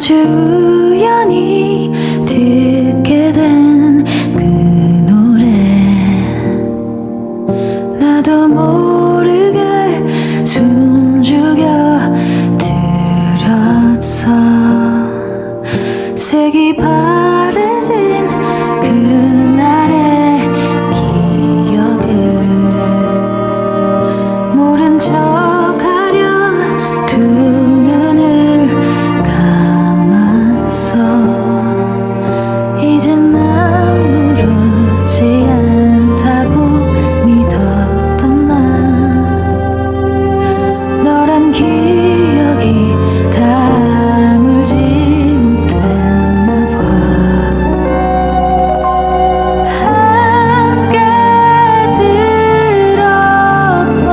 아주 우연히 듣게 된 그 노래 나도 모르게 숨죽여 들었어. 색이 바래진 그날의 기억을 모른 척하려 두 눈을 감았어. 이젠 아무렇지 않다고 믿었던 나 너란 기억이 다물지 못했나 봐. 함께 들었던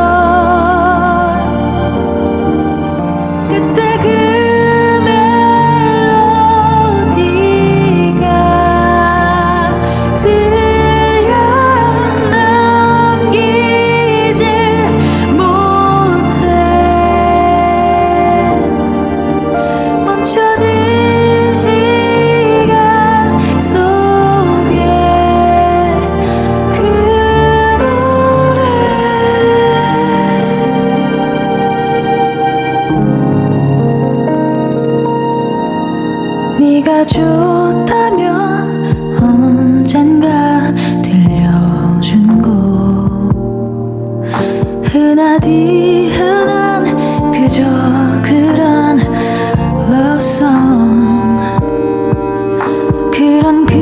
그때 그 멜로디가 들려 넘기지 못해. 멈춰진 시간 속에 그 노래 네가 좋다면 언젠가 들려준 곡 흔하디 흔한 그저 그런 love song 그런 그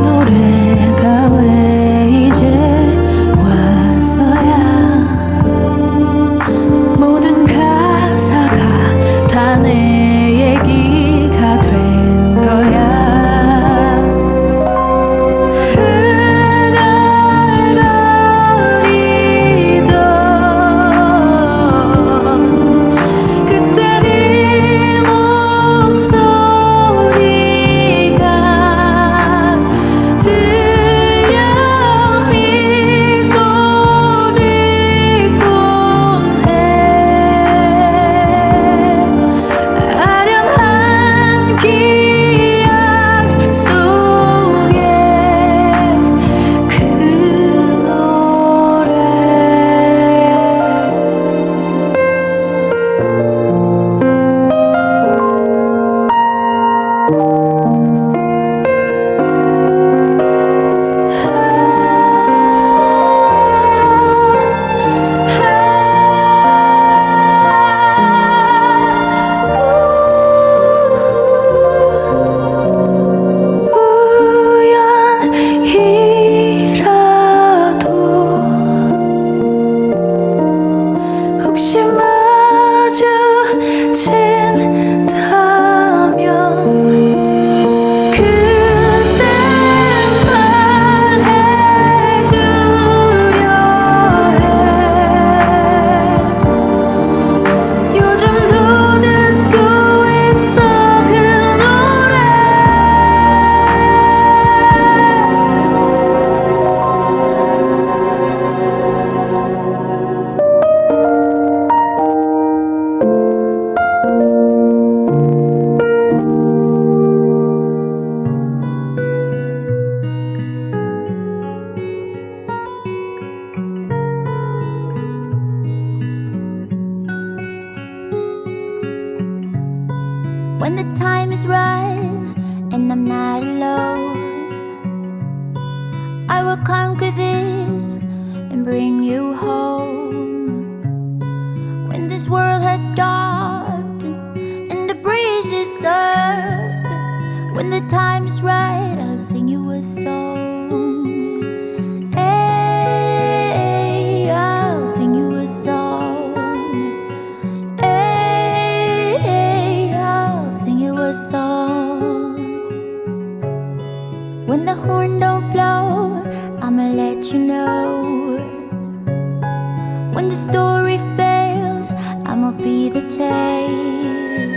노래가 왜 이제 와서야 모든 가사가 다 내 얘기가 된 거야. 흥얼거리던 그때 네 목소리가 들려 미소 짓곤 해. 아련한 기억 속에 그 노래 우연이라도 혹시 마주친다면 그때 말해주려 해. 요즘도 듣고 있어 그 노래. When the time is right and I'm not alone, I will conquer this and bring you home. When this world has stopped and the breeze is up, when the time is right, I'll sing you a song. Hey, I'll sing you a song. Hey, I'll sing you a song. When the horn don't blow, I'ma let you know. When the story fails, I'ma be the tale.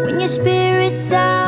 When your spirit's out